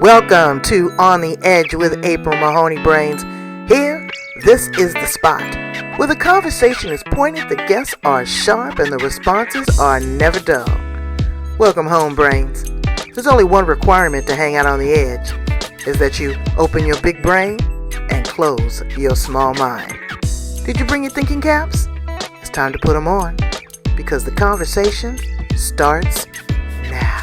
Welcome to On the Edge with April Mahoney Brains. Here, this is the spot where the conversation is pointed, the guests are sharp, and the responses are never dull. Welcome home, Brains. There's only one requirement to hang out on the edge, is that you open your big brain and close your small mind. Did you bring your thinking caps? It's time to put them on, because the conversation starts now.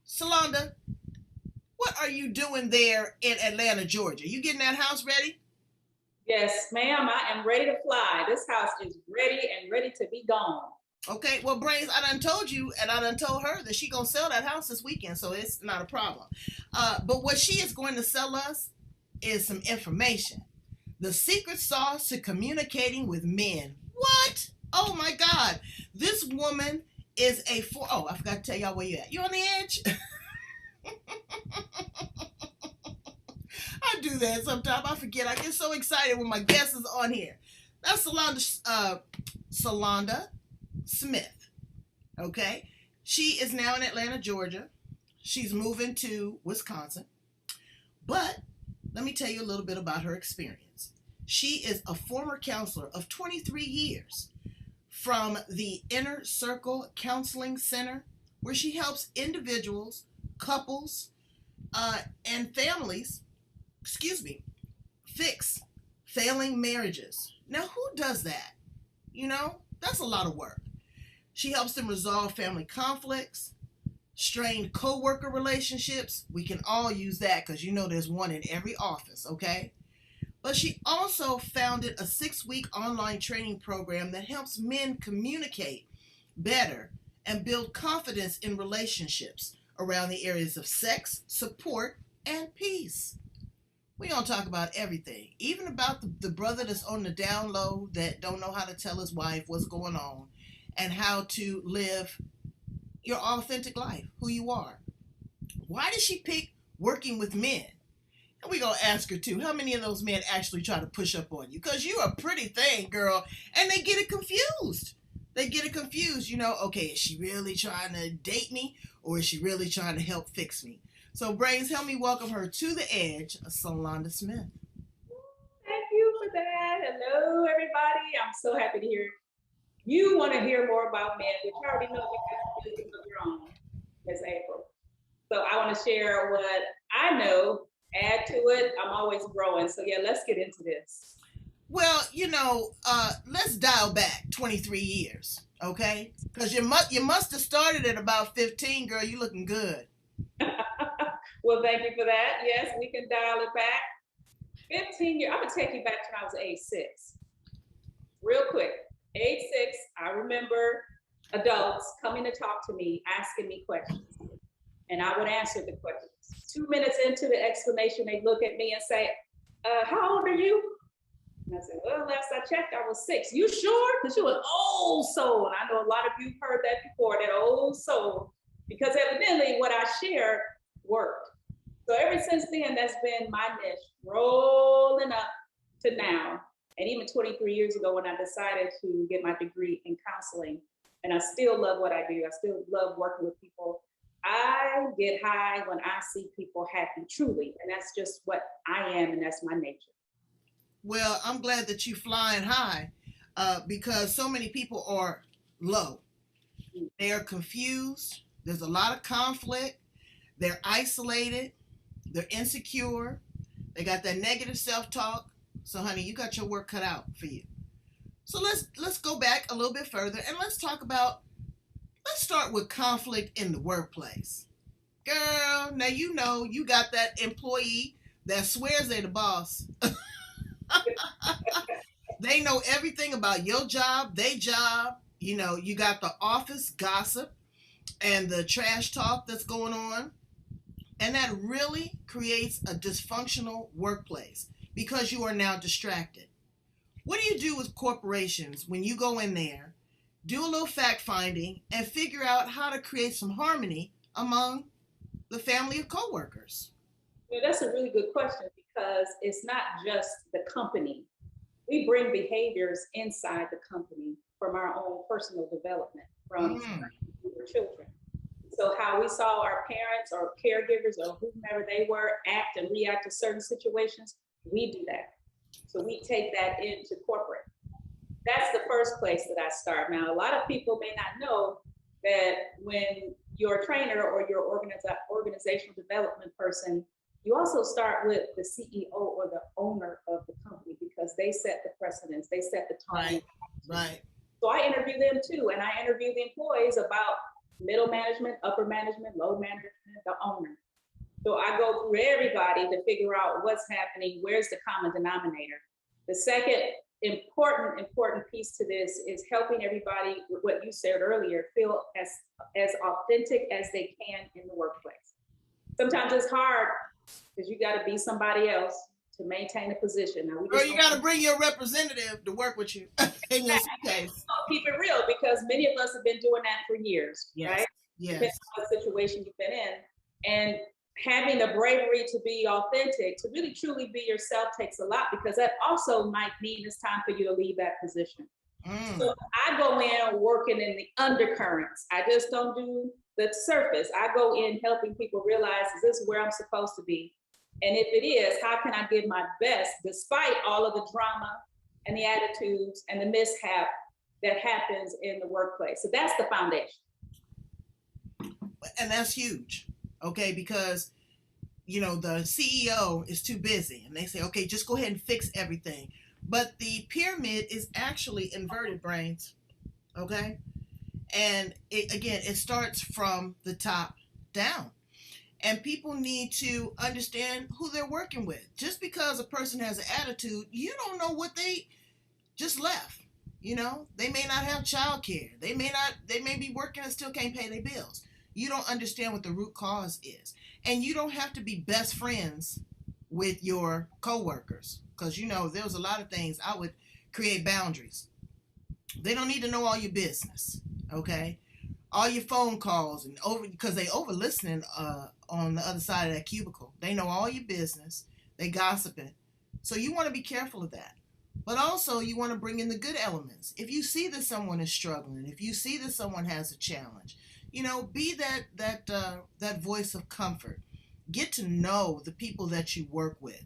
Sulonda, what are you doing there in Atlanta, Georgia? You getting that house ready? Yes, ma'am, I am ready to fly. This house is ready to be gone. Okay, well, Brains, I done told you and I done told her that she gonna sell that house this weekend, so it's not a problem. But what she is going to sell us is some information. The secret sauce to communicating with men. What? Oh my God. This woman is oh, I forgot to tell y'all where you at. You on the edge? I do that sometimes. I forget. I get so excited when my guest is on here. That's Sulonda Smith. Okay. She is now in Atlanta, Georgia. She's moving to Wisconsin. But let me tell you a little bit about her experience. She is a former counselor of 23 years from the Inner Circle Counseling Center, where she helps individuals, couples, and families, fix failing marriages. Now, who does that? You know, that's a lot of work. She helps them resolve family conflicts, strained co-worker relationships. We can all use that because you know there's one in every office, okay? But she also founded a 6-week online training program that helps men communicate better and build confidence in relationships around the areas of sex, support, and peace. We gonna talk about everything, even about the brother that's on the down low that don't know how to tell his wife what's going on and how to live your authentic life, who you are. Why did she pick working with men? And we gonna ask her too, how many of those men actually try to push up on you? Because you're a pretty thing, girl, and they get it confused. You know, okay, is she really trying to date me or is she really trying to help fix me? So, Brains, help me welcome her to the edge, Sulonda Smith. Thank you for that. Hello, everybody. I'm so happy to hear you want to hear more about men, which you already know you got business of your own, Miss April. So I want to share what I know, add to it. I'm always growing. So yeah, let's get into this. Well, let's dial back 23 years, okay? Because you must have started at about 15, girl. You looking good. Well, thank you for that. Yes, we can dial it back. 15 years. I'm gonna take you back to when I was age 6. Real quick. Age 6, I remember adults coming to talk to me, asking me questions, and I would answer the questions. 2 minutes into the explanation, they look at me and say, how old are you? And I said, well, last I checked, I was 6. You sure? Because you an old soul. And I know a lot of you heard that before, that old soul, because evidently what I shared worked. So ever since then, that's been my niche, rolling up to now. And even 23 years ago, when I decided to get my degree in counseling, and I still love what I do, I still love working with people. I get high when I see people happy, truly. And that's just what I am, and that's my nature. Well, I'm glad that you flying high because so many people are low. They are confused. There's a lot of conflict. They're isolated. They're insecure. They got that negative self-talk. So, honey, you got your work cut out for you. So let's go back a little bit further and let's start with conflict in the workplace. Girl, now you know you got that employee that swears they're the boss. They know everything about your job, their job. You know, you got the office gossip and the trash talk that's going on. And that really creates a dysfunctional workplace because you are now distracted. What do you do with corporations when you go in there, do a little fact finding, and figure out how to create some harmony among the family of coworkers? Well, that's a really good question because it's not just the company. we bring behaviors inside the company from our own personal development from we were children. So how we saw our parents or caregivers or whomever they were act and react to certain situations, we do that. So we take that into corporate. That's the first place that I start. Now, a lot of people may not know that when you're a trainer or your organizational development person, you also start with the CEO or the owner of the company because they set the precedence, they set the tone. Right. So I interview them too, and I interview the employees about middle management, upper management, low management, the owner. So I go through everybody to figure out what's happening, where's the common denominator. The second important piece to this is helping everybody with what you said earlier, feel as authentic as they can in the workplace. Sometimes it's hard because you got to be somebody else to maintain a position. Now, or you got to bring your representative to work with you in your case. Keep it real because many of us have been doing that for years, right? Yes. Depending on what situation you've been in. And having the bravery to be authentic, to really truly be yourself takes a lot because that also might mean it's time for you to leave that position. So I go in working in the undercurrents. I just don't do the surface. I go in helping people realize, is this where I'm supposed to be? And if it is, how can I give my best despite all of the drama and the attitudes and the mishap that happens in the workplace? So that's the foundation. And that's huge, okay? Because, you know, the CEO is too busy and they say, okay, just go ahead and fix everything. But the pyramid is actually inverted, brains, okay? And it starts from the top down. And people need to understand who they're working with. Just because a person has an attitude, you don't know what they just left. You know, they may not have childcare. They may be working and still can't pay their bills. You don't understand what the root cause is. And you don't have to be best friends with your coworkers. Because, you know, there was a lot of things I would create boundaries. They don't need to know all your business, okay? All your phone calls and because they over listening on the other side of that cubicle. They know all your business. They gossiping. So you want to be careful of that. But also you want to bring in the good elements. If you see that someone is struggling, if you see that someone has a challenge, you know, be that voice of comfort. Get to know the people that you work with.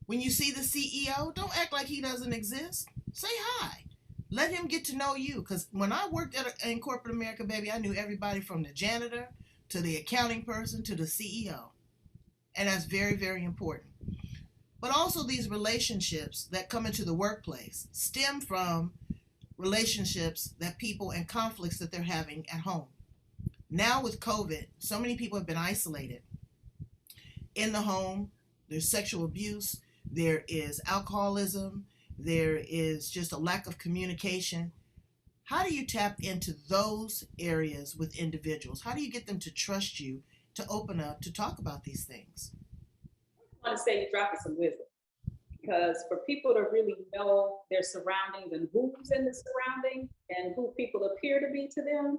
When you see the CEO, don't act like he doesn't exist. Say hi. Let him get to know you. Because when I worked in corporate America, baby, I knew everybody from the janitor to the accounting person to the CEO. And that's very, very important. But also these relationships that come into the workplace stem from relationships that people and conflicts that they're having at home. Now with COVID, so many people have been isolated. In the home, there's sexual abuse, there is alcoholism, there is just a lack of communication. How do you tap into those areas with individuals? How do you get them to trust you, to open up, to talk about these things? I want to say you're dropping some wisdom because for people to really know their surroundings and who's in the surrounding and who people appear to be to them,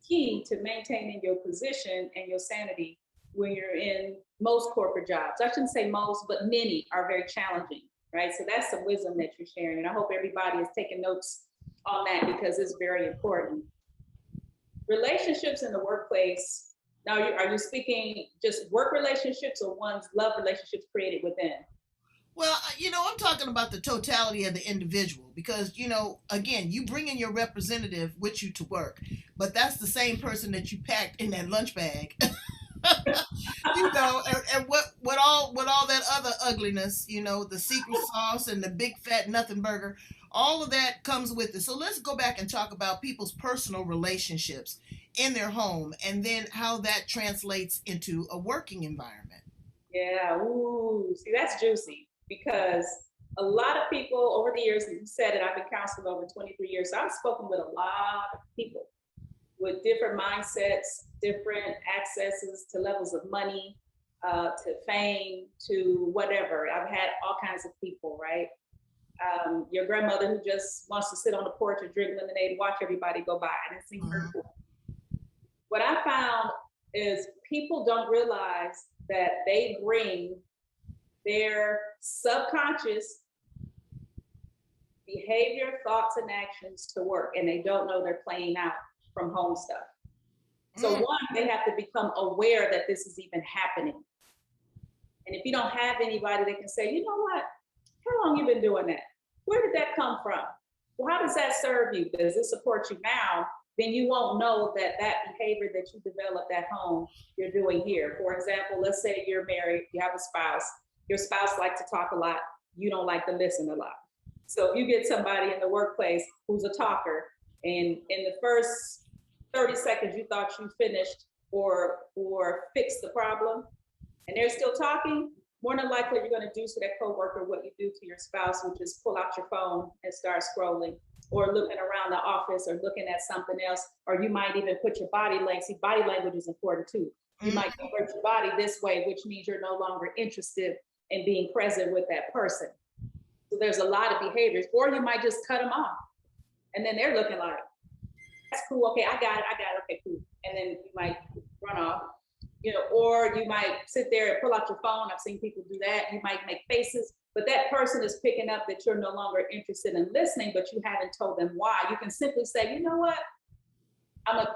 key to maintaining your position and your sanity when you're in most corporate jobs. I shouldn't say most, but many are very challenging, right? So that's some wisdom that you're sharing. And I hope everybody is taking notes on that because it's very important. Relationships in the workplace. Now, are you speaking just work relationships or one's love relationships created within? Well, you know, I'm talking about the totality of the individual because, you know, again, you bring in your representative with you to work, but that's the same person that you packed in that lunch bag. You know, and what all that other ugliness, you know, the secret sauce and the big fat nothing burger, all of that comes with it. So let's go back and talk about people's personal relationships in their home and then how that translates into a working environment. Yeah, ooh, see, that's juicy because a lot of people over the years, and you said it, I've been counseling over 23 years, so I've spoken with a lot of people with different mindsets, different accesses to levels of money, to fame, to whatever. I've had all kinds of people, right? Your grandmother who just wants to sit on the porch and drink lemonade and watch everybody go by. And it seems very cool. What I found is people don't realize that they bring their subconscious behavior, thoughts, and actions to work, and they don't know they're playing out from home stuff. So one, they have to become aware that this is even happening. And if you don't have anybody that can say, you know what, how long you been doing that? Where did that come from? Well, how does that serve you? Does it support you now? Then you won't know that that behavior that you developed at home, you're doing here. For example, let's say you're married, you have a spouse, your spouse likes to talk a lot, you don't like to listen a lot. So if you get somebody in the workplace who's a talker, and in the first 30 seconds you thought you finished or fixed the problem, and they're still talking, more than likely you're going to do to that coworker what you do to your spouse, which is pull out your phone and start scrolling, or looking around the office, or looking at something else, or you might even put your body language. See, body language is important too. You might convert your body this way, which means you're no longer interested in being present with that person. So there's a lot of behaviors, or you might just cut them off, and then they're looking like, that's cool, okay, I got it, okay, cool. And then you might run off, or you might sit there and pull out your phone. I've seen people do that. You might make faces, but that person is picking up that you're no longer interested in listening, but you haven't told them why. You can simply say, you know what,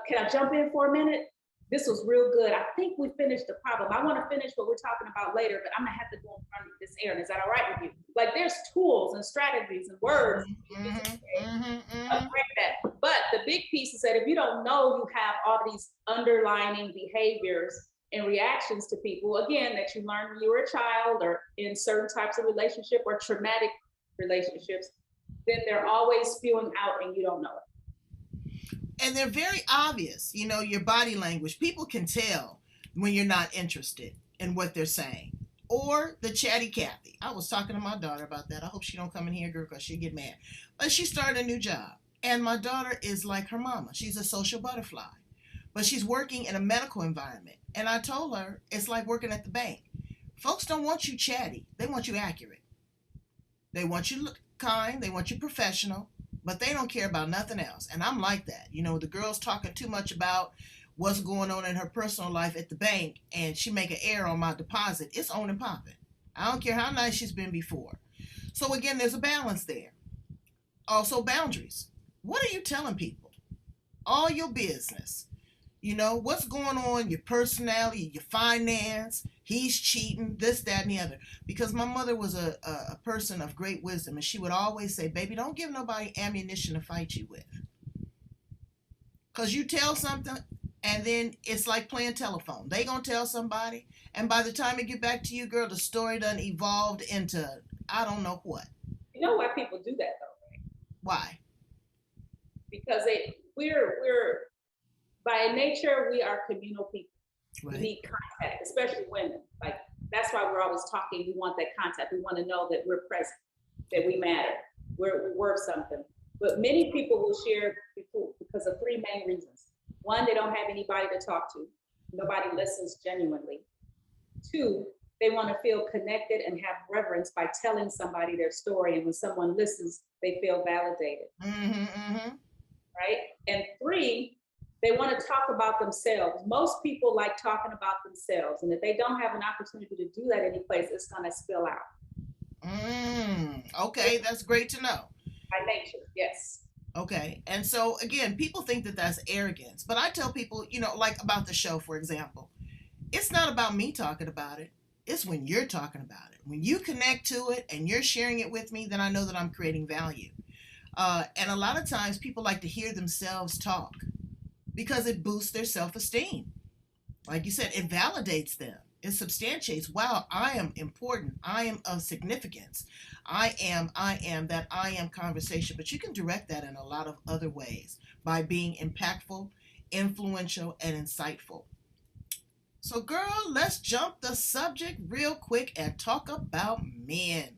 can I jump in for a minute? This was real good. I think we finished the problem. I want to finish what we're talking about later, but I'm gonna have to go in front of this errand. Is that all right with you? Like, there's tools and strategies and words. Upgrade that. But the big piece is that if you don't know you have all these underlining behaviors and reactions to people, again, that you learned when you were a child, or in certain types of relationship or traumatic relationships, then they're always spewing out and you don't know it. And they're very obvious, your body language. People can tell when you're not interested in what they're saying. Or the chatty Cathy. I was talking to my daughter about that. I hope she don't come in here, girl, because she'll get mad. But she started a new job. And my daughter is like her mama. She's a social butterfly. But she's working in a medical environment. And I told her it's like working at the bank. Folks don't want you chatty. They want you accurate. They want you kind. They want you professional. But they don't care about nothing else. And I'm like that. The girl's talking too much about what's going on in her personal life at the bank, and she make an error on my deposit. It's on and popping. I don't care how nice she's been before. So again, there's a balance there. Also, boundaries. What are you telling people? All your business. What's going on, your personality, your finance, he's cheating, this, that, and the other. Because my mother was a person of great wisdom, and she would always say, baby, don't give nobody ammunition to fight you with. Because you tell something, and then it's like playing telephone. They gonna tell somebody, and by the time it get back to you, girl, the story done evolved into I don't know what. You know why people do that though, right? Why? Because we're by nature, we are communal people. Right. We need contact, especially women. Like, that's why we're always talking. We want that contact. We want to know that we're present, that we matter, we're worth something. But many people will share because of three main reasons. One, they don't have anybody to talk to. Nobody listens genuinely. Two, they want to feel connected and have reverence by telling somebody their story. And when someone listens, they feel validated. Right? And three, they want to talk about themselves. Most people like talking about themselves. And if they don't have an opportunity to do that anyplace, it's going to spill out. Okay, that's great to know. By nature, yes. Okay, and so again, people think that that's arrogance. But I tell people, like about the show, for example, it's not about me talking about it. It's when you're talking about it. When you connect to it and you're sharing it with me, then I know that I'm creating value. And a lot of times people like to hear themselves talk, because it boosts their self-esteem. Like you said, it validates them. It substantiates, wow, I am important. I am of significance. I am that I am conversation. But you can direct that in a lot of other ways by being impactful, influential, and insightful. So girl, let's jump the subject real quick and talk about men.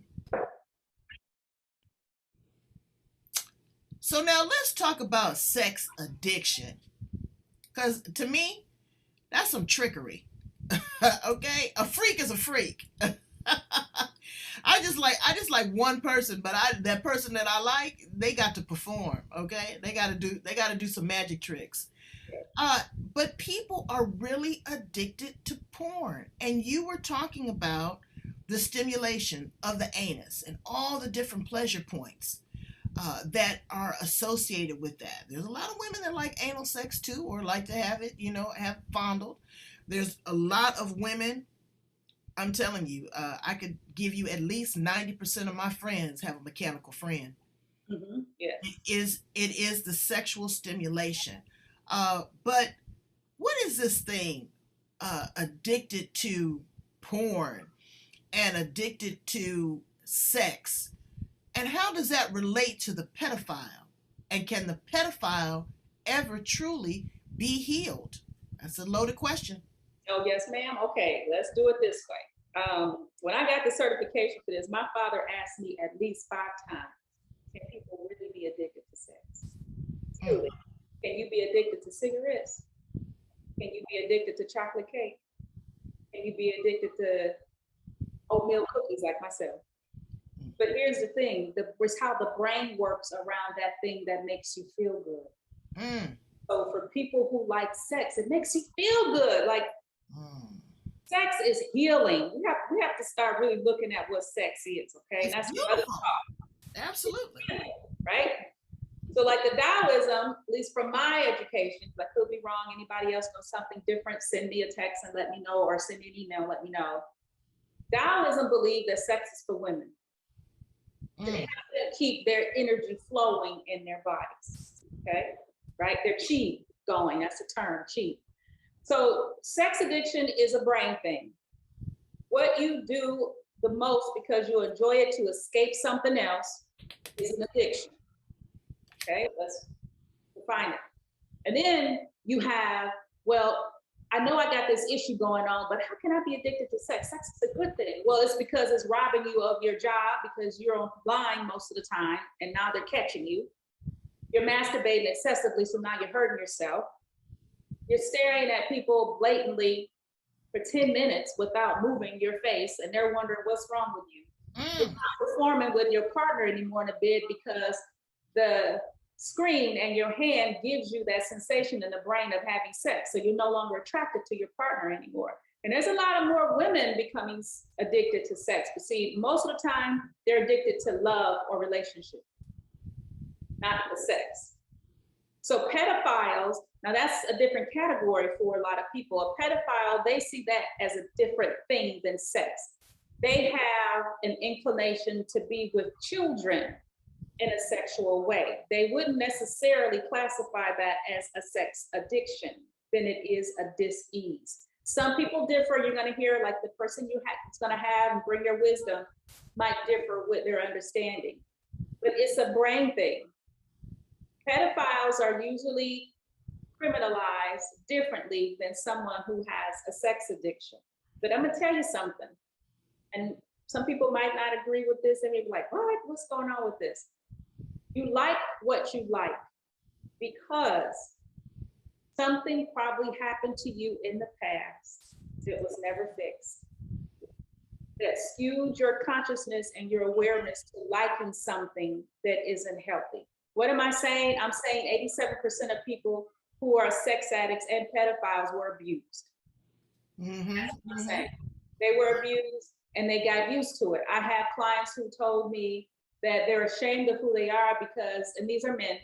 So now let's talk about sex addiction. Because to me, that's some trickery. Okay? A freak is a freak. I just like one person, but that person that I like, they got to perform, okay? They got to do some magic tricks. But people are really addicted to porn. And you were talking about the stimulation of the anus and all the different pleasure points. that are associated with that. There's a lot of women that like anal sex too, or like to have it, have fondled. There's a lot of women. I'm telling you, I could give you at least 90% of my friends have a mechanical friend. Mm-hmm. Yes. It is the sexual stimulation. But what is this thing? Addicted to porn and addicted to sex, and how does that relate to the pedophile? And can the pedophile ever truly be healed? That's a loaded question. Oh, yes, ma'am. Okay, let's do it this way. When I got the certification for this, my father asked me at least 5 times, can people really be addicted to sex? Truly. Can you be addicted to cigarettes? Can you be addicted to chocolate cake? Can you be addicted to oatmeal cookies like myself? But here's the thing, it's how the brain works around that thing that makes you feel good. So for people who like sex, it makes you feel good. Like sex is healing. We have to start really looking at what sex is, okay? And that's another talk. Absolutely. Right? So like the Taoism, at least from my education, I could be wrong, anybody else knows something different, send me a text and let me know, or send me an email and let me know. Taoism believes that sex is for women. They have to keep their energy flowing in their bodies, okay? Right? Their chi going, that's the term, chi. So sex addiction is a brain thing. What you do the most because you enjoy it to escape something else is an addiction. Okay, let's define it. And then you have, well, I know I got this issue going on, but how can I be addicted to sex? Sex is a good thing. Well, it's because it's robbing you of your job because you're online most of the time and now they're catching you. You're masturbating excessively, so now you're hurting yourself. You're staring at people blatantly for 10 minutes without moving your face and they're wondering what's wrong with you. You're not performing with your partner anymore in a bed because the screen and your hand gives you that sensation in the brain of having sex. So you're no longer attracted to your partner anymore. And there's a lot of more women becoming addicted to sex. But see, most of the time they're addicted to love or relationship, not the sex. So pedophiles, now that's a different category for a lot of people. A pedophile, they see that as a different thing than sex. They have an inclination to be with children in a sexual way. They wouldn't necessarily classify that as a sex addiction, then it is a dis-ease. Some people differ. You're going to hear like the person is going to have and bring their wisdom might differ with their understanding, but it's a brain thing. Pedophiles are usually criminalized differently than someone who has a sex addiction. But I'm going to tell you something, and some people might not agree with this and they'd be like, what? What's going on with this? You like what you like because something probably happened to you in the past that was never fixed, that skewed your consciousness and your awareness to liking something that isn't healthy. What am I saying? I'm saying 87% of people who are sex addicts and pedophiles were abused. That's what I'm saying. They were abused and they got used to it. I have clients who told me that they're ashamed of who they are because, and these are men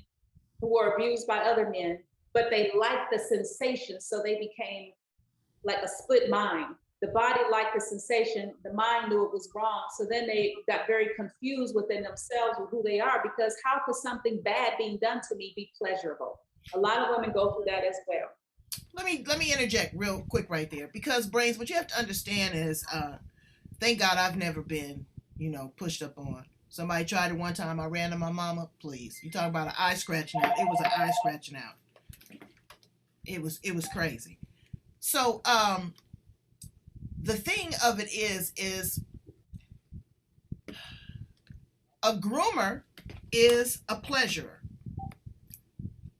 who were abused by other men, but they liked the sensation, so they became like a split mind. The body liked the sensation, the mind knew it was wrong, so then they got very confused within themselves with who they are, because how could something bad being done to me be pleasurable? A lot of women go through that as well. Let me interject real quick right there, because Brains, what you have to understand is, thank God I've never been, pushed up on. Somebody tried it one time. I ran to my mama. Please, you talk about an eye scratching out. It was an eye scratching out. It was crazy. So the thing of it is a groomer is a pleasurer.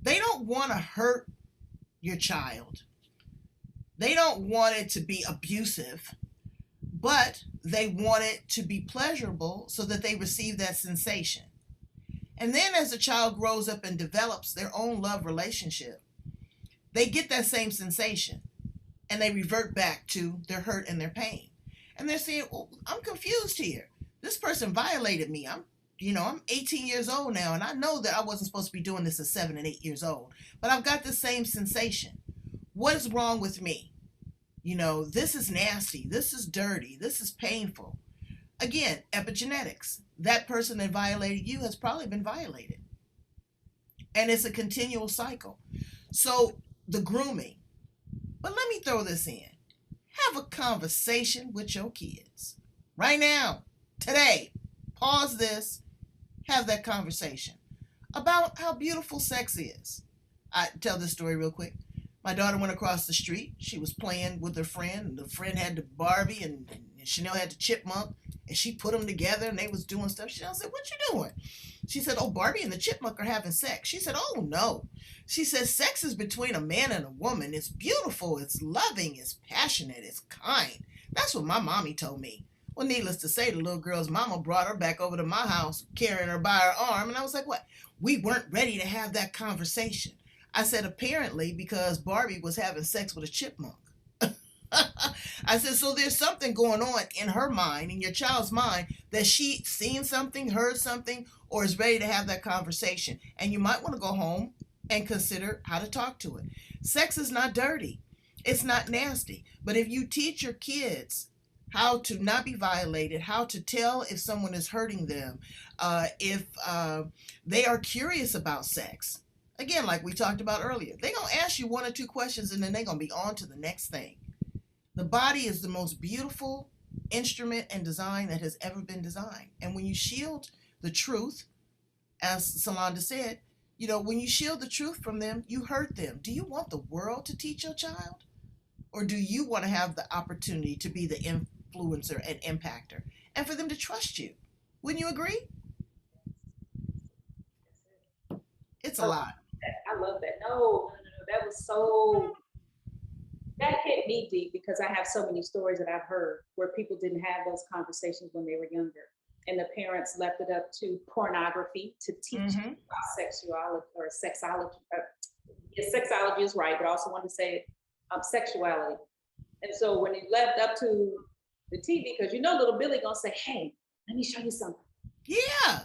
They don't want to hurt your child. They don't want it to be abusive, but they want it to be pleasurable so that they receive that sensation. And then as the child grows up and develops their own love relationship, they get that same sensation and they revert back to their hurt and their pain. And they're saying, well, I'm confused here. This person violated me. I'm 18 years old now, and I know that I wasn't supposed to be doing this at 7 and 8 years old, but I've got the same sensation. What is wrong with me? This is nasty. This is dirty. This is painful. Again, epigenetics. That person that violated you has probably been violated. And it's a continual cycle. So the grooming. But let me throw this in. Have a conversation with your kids. Right now, today, pause this, have that conversation about how beautiful sex is. I tell this story real quick. My daughter went across the street. She was playing with her friend, and the friend had the Barbie, and Chanel had the chipmunk, and she put them together, and they was doing stuff. Chanel said, "What you doing?" She said, "Oh, Barbie and the chipmunk are having sex." She said, "Oh, no." She says, "Sex is between a man and a woman. It's beautiful, it's loving, it's passionate, it's kind." That's what my mommy told me. Well, needless to say, the little girl's mama brought her back over to my house, carrying her by her arm, and I was like, what? We weren't ready to have that conversation. I said, apparently, because Barbie was having sex with a chipmunk. I said, so there's something going on in her mind, in your child's mind, that she seen something, heard something, or is ready to have that conversation. And you might want to go home and consider how to talk to it. Sex is not dirty. It's not nasty. But if you teach your kids how to not be violated, how to tell if someone is hurting them, if they are curious about sex, again, like we talked about earlier, they're going to ask you one or two questions and then they're going to be on to the next thing. The body is the most beautiful instrument and design that has ever been designed. And when you shield the truth, as Sulonda said, when you shield the truth from them, you hurt them. Do you want the world to teach your child? Or do you want to have the opportunity to be the influencer and impactor and for them to trust you? Wouldn't you agree? It's a lot. I love that. No. That was so, that hit me deep because I have so many stories that I've heard where people didn't have those conversations when they were younger. And the parents left it up to pornography to teach about sexuality or sexology. Sexology is right, but I also want to say sexuality. And so when it left up to the TV, because little Billy gonna say, "Hey, let me show you something." Yeah.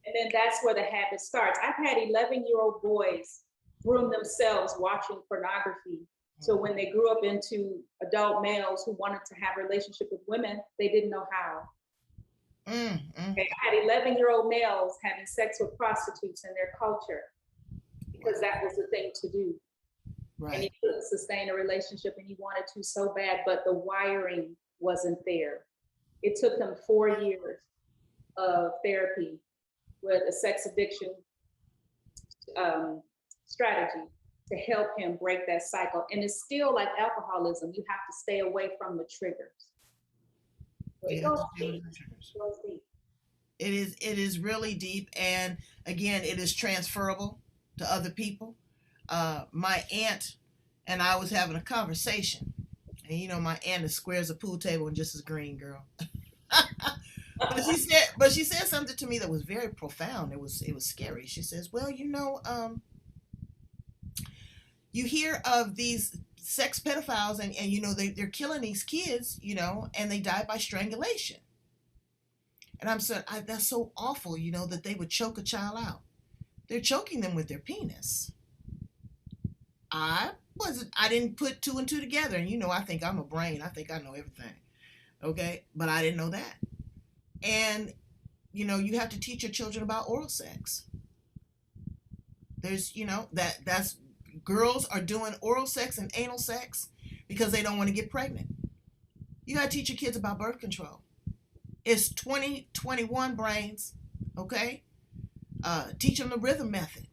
And then that's where the habit starts. I've had 11-year-old boys groom themselves watching pornography. So when they grew up into adult males who wanted to have a relationship with women, they didn't know how. Okay, I had 11-year-old males having sex with prostitutes in their culture because that was the thing to do. Right. And he couldn't sustain a relationship and he wanted to so bad, but the wiring wasn't there. It took him 4 years of therapy with a sex addiction strategy to help him break that cycle. And it's still like alcoholism. You have to stay away from the triggers. It goes deep. It is really deep. And again, it is transferable to other people. My aunt and I was having a conversation. And my aunt is square as a pool table and just as green, girl. But she said something to me that was very profound. It was scary. She says, "Well, you hear of these sex pedophiles and they're killing these kids, and they die by strangulation." And I'm saying, that's so awful, that they would choke a child out. They're choking them with their penis. I didn't put two and two together. And I think I'm a brain. I think I know everything. Okay. But I didn't know that. And, you have to teach your children about oral sex. There's, that's girls are doing oral sex and anal sex because they don't want to get pregnant. You got to teach your kids about birth control. It's 2021 brains. Okay. Teach them the rhythm method,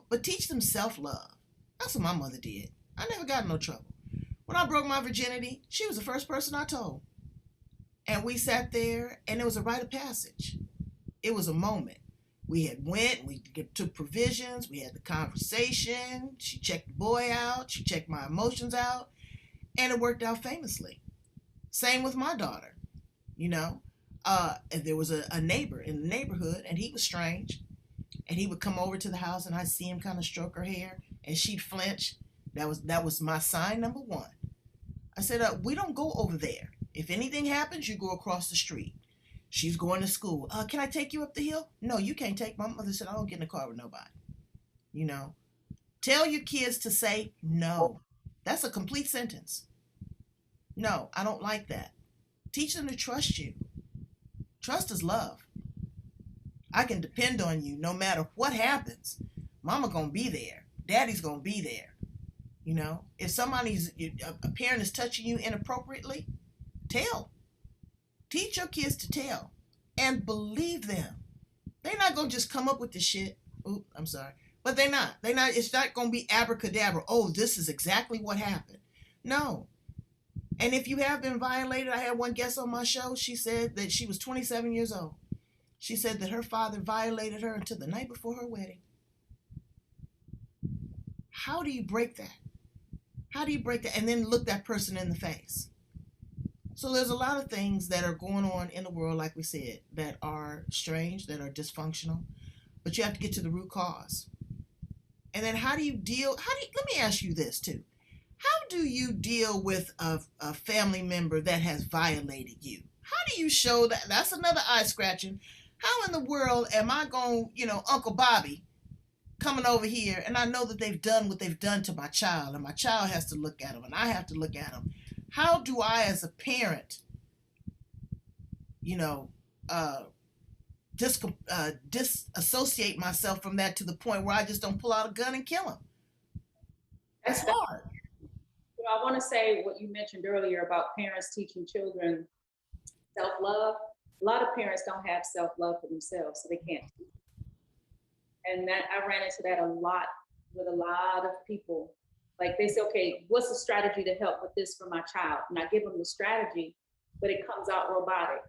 but teach them self-love. That's what my mother did. I never got in no trouble. When I broke my virginity, she was the first person I told. And we sat there, and it was a rite of passage. It was a moment. We took provisions, we had the conversation, she checked the boy out, she checked my emotions out, and it worked out famously. Same with my daughter, and there was a neighbor in the neighborhood, and he was strange, and he would come over to the house, and I'd see him kind of stroke her hair, and she'd flinch. That was my sign number one. I said, we don't go over there. If anything happens, you go across the street. She's going to school. Can I take you up the hill? No, you can't take. My mother said I don't get in the car with nobody. You know, tell your kids to say no. That's a complete sentence. No, I don't like that. Teach them to trust you. Trust is love. I can depend on you no matter what happens. Mama gonna be there. Daddy's gonna be there. You know, if a parent is touching you inappropriately, tell. Teach your kids to tell and believe them. They're not gonna just come up with the shit. Ooh, I'm sorry. But they're not. It's not gonna be abracadabra. Oh, this is exactly what happened. No. And if you have been violated, I had one guest on my show. She said that she was 27 years old. She said that her father violated her until the night before her wedding. How do you break that? How do you break that and then look that person in the face? So there's a lot of things that are going on in the world, like we said, that are strange, that are dysfunctional, but you have to get to the root cause. And then let me ask you this too. How do you deal with a family member that has violated you? How do you show that? That's another eye scratching. How in the world am I going, Uncle Bobby coming over here and I know that they've done what they've done to my child and my child has to look at them and I have to look at them. How do I as a parent, disassociate myself from that to the point where I just don't pull out a gun and kill them? That's hard. I want to say what you mentioned earlier about parents teaching children self-love. A lot of parents don't have self-love for themselves, so they can't teach. And that I ran into that a lot with a lot of people. Like they say, okay, what's the strategy to help with this for my child? And I give them the strategy, but it comes out robotic.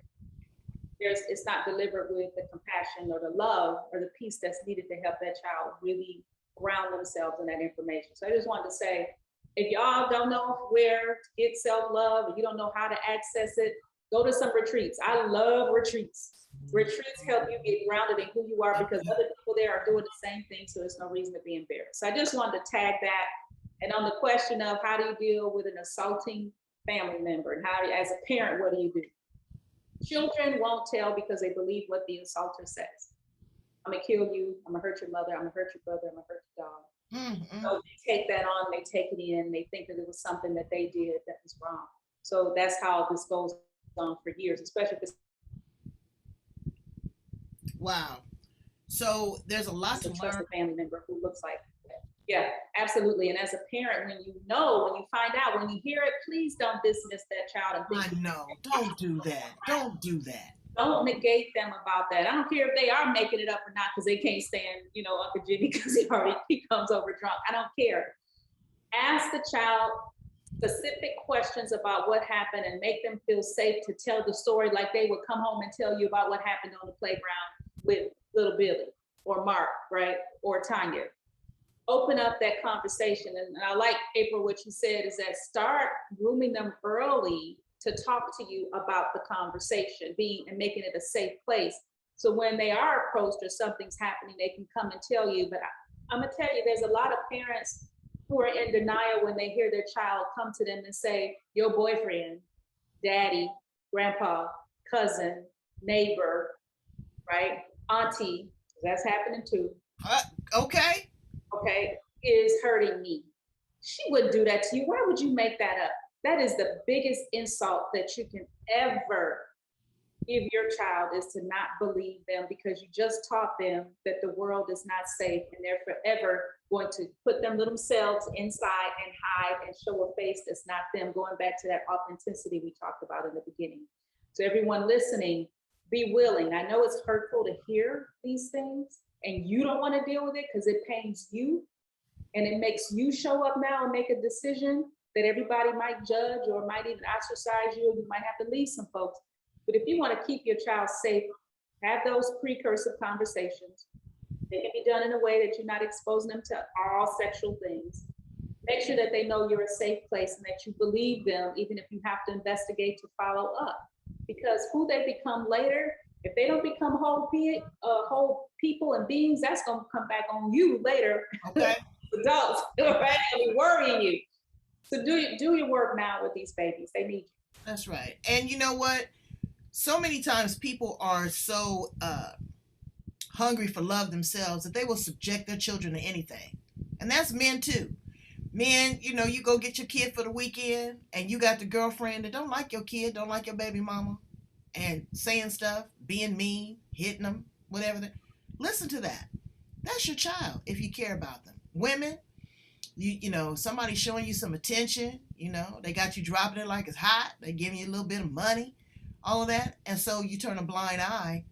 It's not delivered with the compassion or the love or the peace that's needed to help that child really ground themselves in that information. So I just wanted to say, if y'all don't know where to get self-love or you don't know how to access it, go to some retreats. I love retreats. Retreats help you get grounded in who you are because other people there are doing the same thing, so there's no reason to be embarrassed. So I just wanted to tag that. And on the question of how do you deal with an assaulting family member and as a parent, what do you do? Children won't tell because they believe what the assaulter says. I'm gonna kill you, I'm gonna hurt your mother, I'm gonna hurt your brother, I'm gonna hurt your dog. Mm-hmm. So they take that on, they take it in, they think that it was something that they did that was wrong. So that's how this goes on for years, especially if it's wow. So there's a lot to trust learn. A family member who looks like that. Yeah, absolutely. And as a parent, when you find out, when you hear it, please don't dismiss that child. I know. Don't do that. Don't do that. Don't negate them about that. I don't care if they are making it up or not because they can't stand, Uncle Jimmy because he comes over drunk. I don't care. Ask the child specific questions about what happened and make them feel safe to tell the story like they would come home and tell you about what happened on the playground with little Billy or Mark, right? Or Tanya. Open up that conversation. And I like, April, what you said is that start grooming them early to talk to you about the conversation, and making it a safe place. So when they are approached or something's happening, they can come and tell you. But I'm gonna tell you, there's a lot of parents who are in denial when they hear their child come to them and say, your boyfriend, daddy, grandpa, cousin, neighbor, right? Auntie, that's happening too. Okay, is hurting me. She wouldn't do that to you. Why would you make that up? That is the biggest insult that you can ever give your child, is to not believe them because you just taught them that the world is not safe and they're forever going to put them themselves inside and hide and show a face that's not them, going back to that authenticity we talked about in the beginning. So everyone listening, be willing. I know it's hurtful to hear these things and you don't want to deal with it because it pains you and it makes you show up now and make a decision that everybody might judge or might even ostracize you, or you might have to leave some folks. But if you want to keep your child safe, have those precursive conversations. They can be done in a way that you're not exposing them to all sexual things. Make sure that they know you're a safe place and that you believe them, even if you have to investigate to follow up. Because who they become later, if they don't become whole people and beings, that's going to come back on you later. Okay. Adults, right? And worrying you. So do your work now with these babies. They need you. That's right. And you know what? so many times people are so hungry for love themselves that they will subject their children to anything. And that's men too. Men, you know, you go get your kid for the weekend and you got the girlfriend that don't like your kid, don't like your baby mama, and saying stuff, being mean, hitting them, whatever. Listen to that. That's your child if you care about them. Women, you know, somebody showing you some attention, you know, they got you dropping it like it's hot, they giving you a little bit of money, all of that. And so you turn a blind eye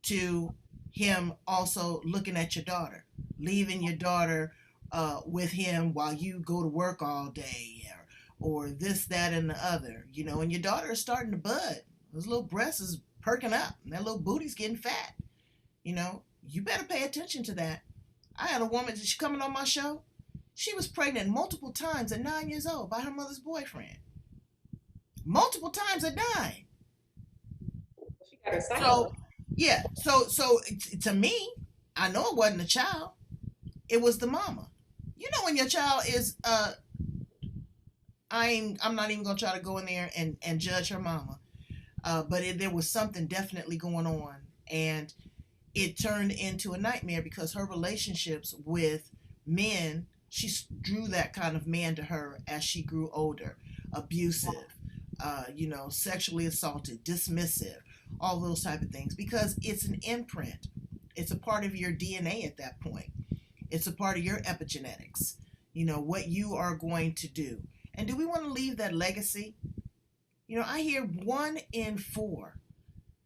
to him also looking at your daughter, leaving your daughter with him while you go to work all day, or this, that, and the other, you know, and your daughter is starting to bud. Those little breasts is perking up, and that little booty's getting fat. You know, you better pay attention to that. I had a woman, she coming on my show. She was pregnant multiple times at 9 years old by her mother's boyfriend. Multiple times at 9. She got her sight. So, yeah. So to me, I know it wasn't the child. It was the mama. You know when your child is I'm not even gonna try to go in there and judge her mama. But there was something definitely going on, and it turned into a nightmare because her relationships with men, she drew that kind of man to her as she grew older, abusive, you know, sexually assaulted, dismissive, all those type of things, because it's an imprint. It's a part of your DNA at that point. It's a part of your epigenetics, you know, what you are going to do. And do we want to leave that legacy? You know, I hear 1 in 4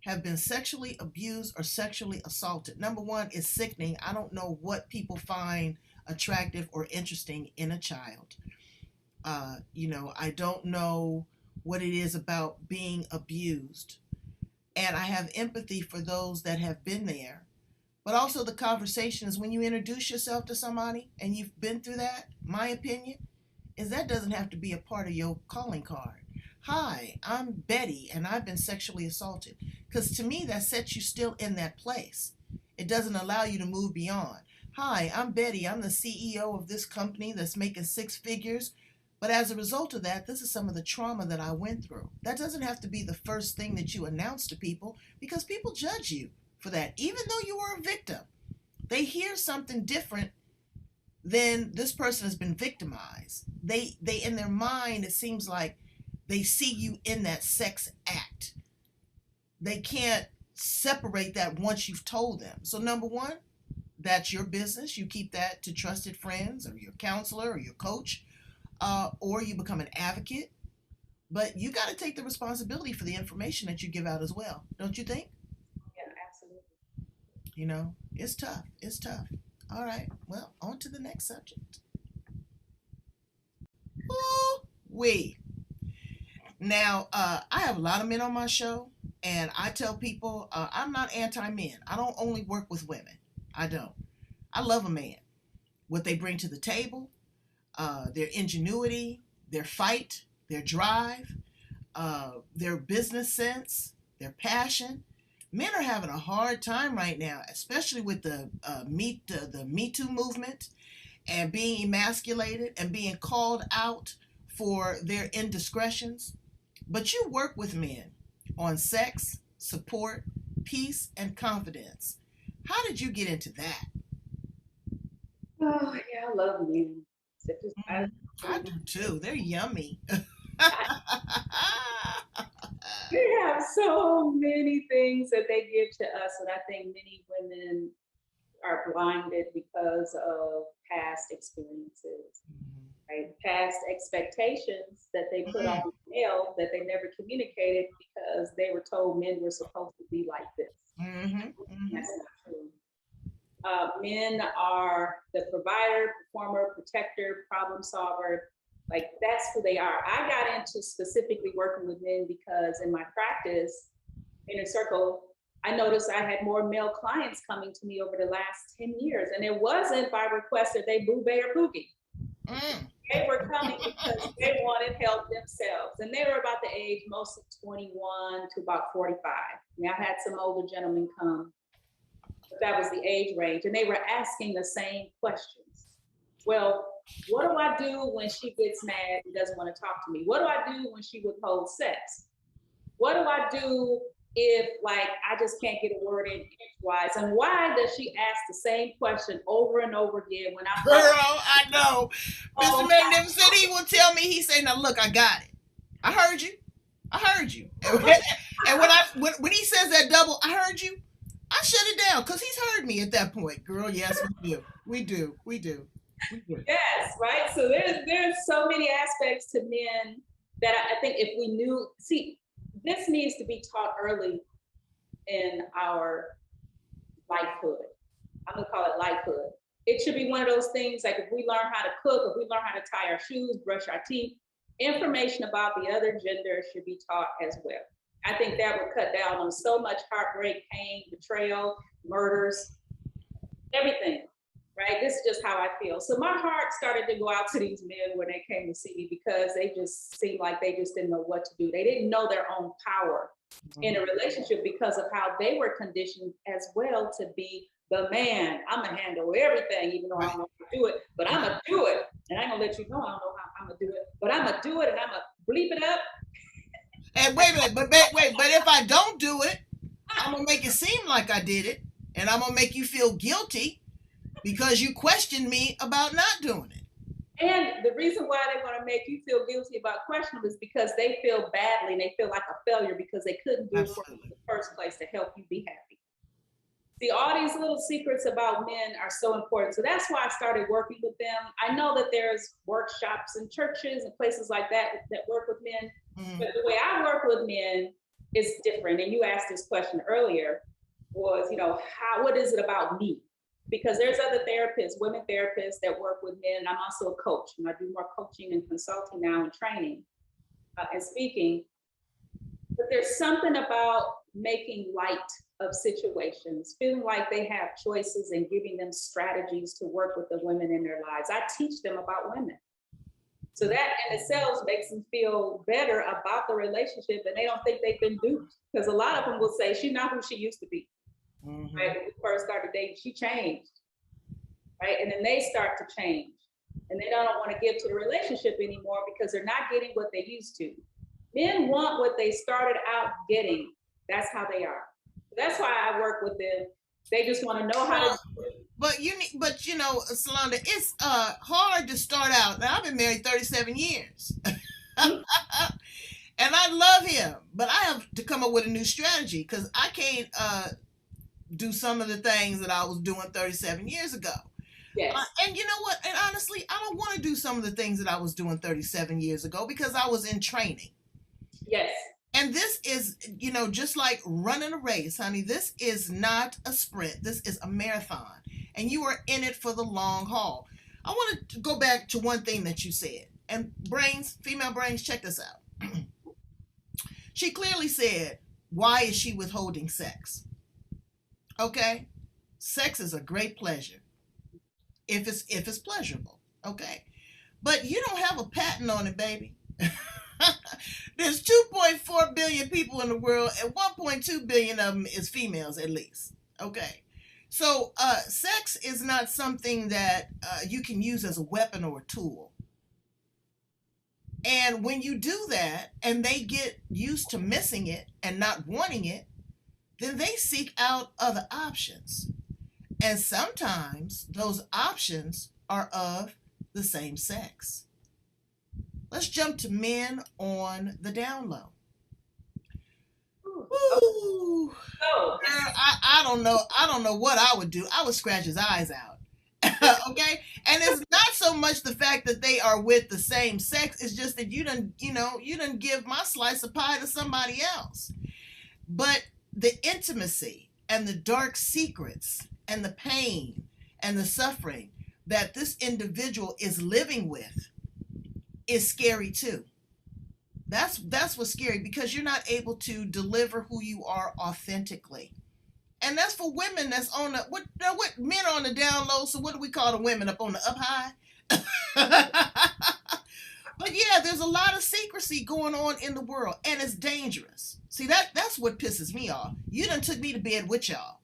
have been sexually abused or sexually assaulted. Number one is sickening. I don't know what people find attractive or interesting in a child. You know, I don't know what it is about being abused. And I have empathy for those that have been there. But also the conversation is when you introduce yourself to somebody and you've been through that, my opinion is that doesn't have to be a part of your calling card. Hi, I'm Betty and I've been sexually assaulted. Because to me, that sets you still in that place. It doesn't allow you to move beyond. Hi, I'm Betty. I'm the CEO of this company that's making 6 figures. But as a result of that, this is some of the trauma that I went through. That doesn't have to be the first thing that you announce to people because people judge you for that. Even though you were a victim, they hear something different than this person has been victimized. They in their mind, it seems like they see you in that sex act. They can't separate that once you've told them. So number one, that's your business. You keep that to trusted friends or your counselor or your coach, or you become an advocate. But you got to take the responsibility for the information that you give out as well. Don't you think? Yeah, absolutely. You know, it's tough. It's tough. All right. Well, on to the next subject. Ooh, wee. Now, I have a lot of men on my show, and I tell people I'm not anti-men. I don't only work with women. I don't. I love a man. What they bring to the table, their ingenuity, their fight, their drive, their business sense, their passion. Men are having a hard time right now, especially with the Me Too movement and being emasculated and being called out for their indiscretions. But you work with men on sex, support, peace, and confidence. How did you get into that? Oh yeah, I love men. I do too. They're yummy. They have so many things that they give to us, and I think many women are blinded because of past experiences, right? Past expectations that they put on male that they never communicated because they were told men were supposed to be like this. That's not true. Men are the provider, performer, protector, problem solver. Like that's who they are. I got into specifically working with men because in my practice, inner circle, I noticed I had more male clients coming to me over the last 10 years. And it wasn't by request that they boo, bay, or boogie. They were coming because they wanted help themselves. And they were about the age, mostly 21 to about 45. Now I had some older gentlemen come, but that was the age range. And they were asking the same questions. Well, what do I do when she gets mad and doesn't want to talk to me? What do I do when she withholds sex? What do I do if like I just can't get a word in edgewise? And why does she ask the same question over and over again when I'm Girl, like, I know. Mr. oh, Magnificent, he will tell me, he say, now look, I got it. I heard you. I heard you. And when he says that double, I heard you, I shut it down because he's heard me at that point. Girl, yes, we do. We do. We do. We do. yes, right. So there's so many aspects to men that I think if we knew, see, this needs to be taught early in our lifehood. I'm gonna call it lifehood. It should be one of those things like if we learn how to cook, if we learn how to tie our shoes, brush our teeth, information about the other gender should be taught as well. I think that would cut down on so much heartbreak, pain, betrayal, murders, everything. Right? This is just how I feel. So my heart started to go out to these men when they came to see me because they just seemed like they just didn't know what to do. They didn't know their own power in a relationship because of how they were conditioned as well to be the man. I'm gonna handle everything, even though I don't know how to do it, but I'm gonna do it. And I'm gonna let you know I don't know how I'm gonna do it, but I'm gonna do it and I'm gonna bleep it up. And wait a minute, but if I don't do it, I'm gonna make it seem like I did it, and I'm gonna make you feel guilty because you questioned me about not doing it. And the reason why they want to make you feel guilty about questioning is because they feel badly and they feel like a failure because they couldn't do Absolutely. it in the first place to help you be happy. See, all these little secrets about men are so important. So that's why I started working with them. I know that there's workshops and churches and places like that that work with men. Mm-hmm. But the way I work with men is different. And you asked this question earlier was, what is it about me? Because there's other therapists, women therapists that work with men. I'm also a coach, and I do more coaching and consulting now and training and speaking. But there's something about making light of situations, feeling like they have choices and giving them strategies to work with the women in their lives. I teach them about women. So that in itself makes them feel better about the relationship and they don't think they've been duped. Because a lot of them will say, she's not who she used to be. Mm-hmm. Right? When we first started dating, she changed. Right? And then they start to change. And they don't want to give to the relationship anymore because they're not getting what they used to. Men want what they started out getting. That's how they are. That's why I work with them. They just want to know how to do it. But Sulonda, it's hard to start out. Now I've been married 37 years. And I love him, but I have to come up with a new strategy because I can't do some of the things that I was doing 37 years ago. Yes. And you know what? And honestly, I don't want to do some of the things that I was doing 37 years ago because I was in training. Yes. And this is, just like running a race, honey. This is not a sprint. This is a marathon. And you are in it for the long haul. I want to go back to one thing that you said. And female brains, check this out. She clearly said, why is she withholding sex? Okay? Sex is a great pleasure. If it's pleasurable. Okay? But you don't have a patent on it, baby. There's 2.4 billion people in the world, and 1.2 billion of them is females at least. Okay. So sex is not something that you can use as a weapon or a tool. And when you do that and they get used to missing it and not wanting it, then they seek out other options. And sometimes those options are of the same sex. Let's jump to men on the down low. Ooh. Oh. I don't know. I don't know what I would do. I would scratch his eyes out. Okay? And it's not so much the fact that they are with the same sex. It's just that you done give my slice of pie to somebody else. But the intimacy and the dark secrets and the pain and the suffering that this individual is living with is scary too. That's what's scary because you're not able to deliver who you are authentically. And that's for women that's on the what men are on the down low, so what do we call the women up on the up high? But yeah, there's a lot of secrecy going on in the world and it's dangerous. See, that's what pisses me off. You done took me to bed with y'all.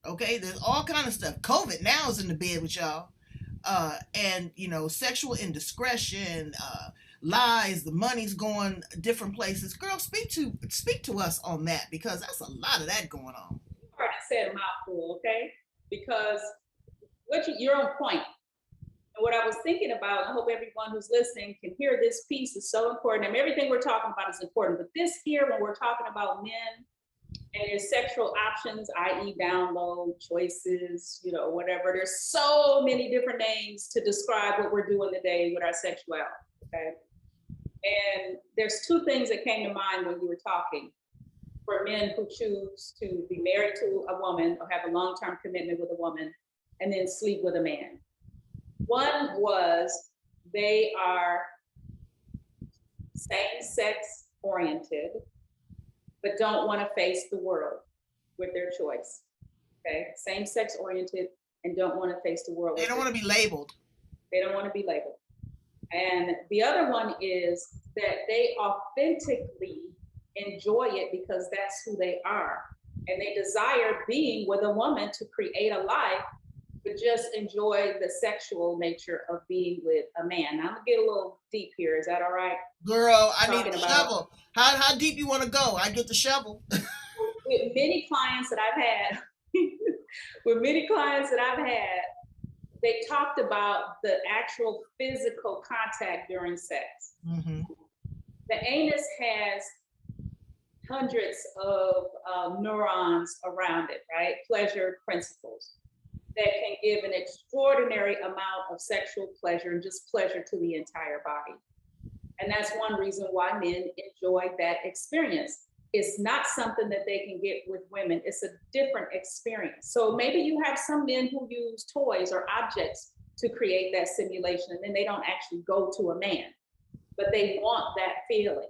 Okay, there's all kind of stuff. COVID now is in the bed with y'all. And sexual indiscretion, lies, the money's going different places. Girl, speak to us on that, because that's a lot of that going on. You already said a mouthful, okay? Because you're on point. And what I was thinking about, and I hope everyone who's listening can hear this piece, is so important. And everything we're talking about is important. But this here, when we're talking about men and your sexual options, i.e. download, choices, whatever, there's so many different names to describe what we're doing today with our sexuality, okay? And there's two things that came to mind when you were talking. For men who choose to be married to a woman or have a long-term commitment with a woman and then sleep with a man. One was they are same-sex oriented, but don't want to face the world with their choice. Okay, same-sex oriented and don't want to face the world. They don't want to be labeled. They don't want to be labeled. And the other one is that they authentically enjoy it because that's who they are. And they desire being with a woman to create a life, but just enjoy the sexual nature of being with a man. Now, I'm gonna get a little deep here. Is that all right? Girl, I need a shovel. How deep you want to go? I get the shovel. With many clients that I've had, they talked about the actual physical contact during sex. Mm-hmm. The anus has hundreds of neurons around it, right? Pleasure principles that can give an extraordinary amount of sexual pleasure and just pleasure to the entire body. And that's one reason why men enjoy that experience. It's not something that they can get with women. It's a different experience. So maybe you have some men who use toys or objects to create that simulation, and then they don't actually go to a man, but they want that feeling.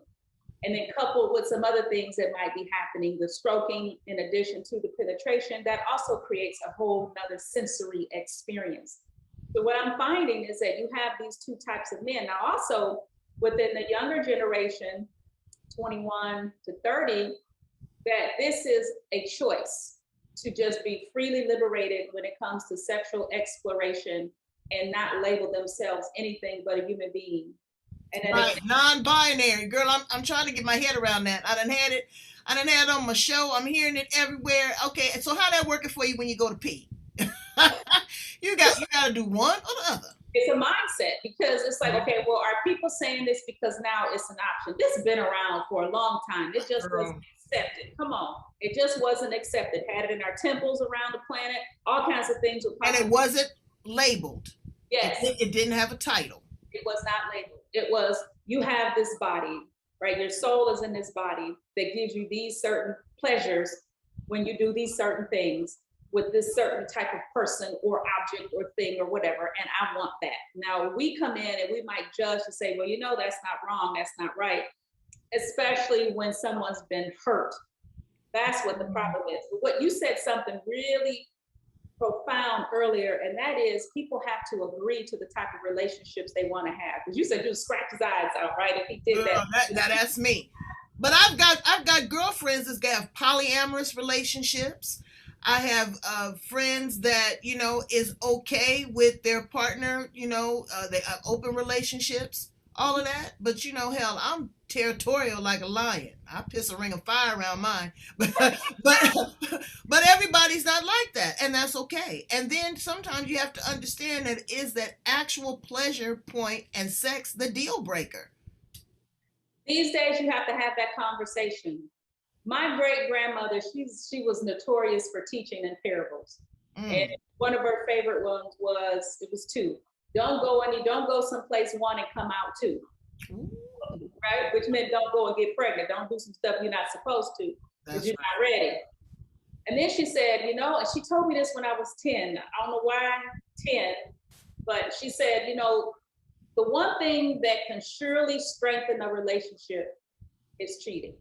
And then coupled with some other things that might be happening, the stroking in addition to the penetration, that also creates a whole nother sensory experience. So what I'm finding is that you have these two types of men. Now also within the younger generation, 21 to 30, that this is a choice to just be freely liberated when it comes to sexual exploration and not label themselves anything but a human being. And right, non-binary, girl. I'm trying to get my head around that. I done had it on my show. I'm hearing it everywhere. Okay, and so how that working for you when you go to pee? you got to do one or the other. It's a mindset, because it's like, okay, well, are people saying this because now it's an option? This has been around for a long time. It just wasn't accepted. Come on, it just wasn't accepted. Had it in our temples around the planet, all kinds of things. And it wasn't labeled. Yes, it didn't have a title. It was not labeled. It was, you have this body, right? Your soul is in this body that gives you these certain pleasures when you do these certain things with this certain type of person or object or thing or whatever, and I want that. Now we come in and we might judge and say, well, that's not wrong, that's not right, especially when someone's been hurt. That's what the problem is. But what you said something really profound earlier, and that is people have to agree to the type of relationships they want to have. Because you said you'd scratch his eyes out, right? If he did that's me. But I've got girlfriends that have polyamorous relationships. I have friends that is okay with their partner. They have open relationships, all of that. But hell, I'm territorial like a lion. I piss a ring of fire around mine. But everybody's not like that, and that's okay. And then sometimes you have to understand that is that actual pleasure point and sex the deal breaker. These days you have to have that conversation. My great grandmother, she was notorious for teaching in parables. And one of her favorite ones was, it was two. Don't go someplace one and come out two. Right? Which meant don't go and get pregnant. Don't do some stuff you're not supposed to because you're not ready. And then she said, and she told me this when I was 10. I don't know why 10, but she said, the one thing that can surely strengthen a relationship is cheating.